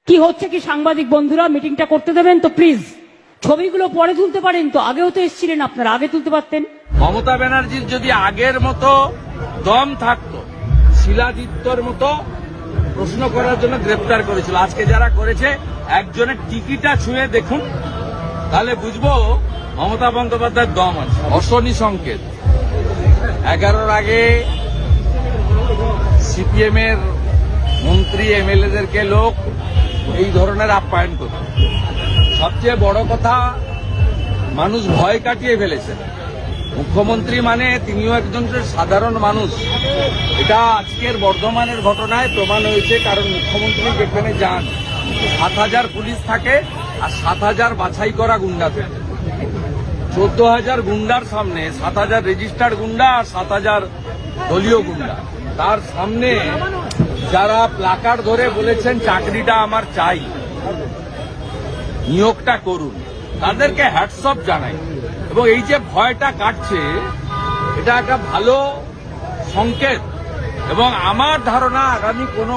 কি হচ্ছে কি সাংবাদিক বন্ধুরা, মিটিংটা করতে দেবেন তো প্লিজ। ছবিগুলো পরে তুলতে পারেন তো, আগেও তো এসেছিলেন আপনারা, আগে তুলতে পারতেন। মমতা ব্যানার্জির যদি আগের মতো দম থাকতো, শিলাদিত্যর মতো প্রশ্ন করার জন্য গ্রেপ্তার করেছিল। আজকে যারা করেছে একজনের টিকিটা ছুঁয়ে দেখুন, তাহলে বুঝবো মমতা বন্দ্যোপাধ্যায়ের দম আছে। অশনি সংকেত 11-র আগে সিপিএম এর মন্ত্রী এমএলএদেরকে লোক এই ধরনের আপ্যায়ন করত। সবচেয়ে বড় কথা, মানুষ ভয় কাটিয়ে ফেলেছে। মুখ্যমন্ত্রী মানে তিনিও একজন সাধারণ মানুষ। এটা আজকের বর্ধমানের ঘটনায় প্রমাণ হয়েছে, কারণ মুখ্যমন্ত্রী যেখানে যান 7,000 পুলিশ থাকে আর 7,000 বাছাই করা গুন্ডা থাকে। 14,000 গুন্ডার সামনে 7,000 রেজিস্টার্ড গুন্ডা আর 7,000 দলীয় গুন্ডা, তার সামনে যারা প্লাকার্ড ধরে বলেছেন চাকরিটা আমার চাই, নিয়োগটা করুন, তাদেরকে হ্যাটসঅপ জানাই। এবং এই যে ভয়টা কাটছে, এটা একটা ভালো সংকেত। এবং আমার ধারণা আগামী কোনো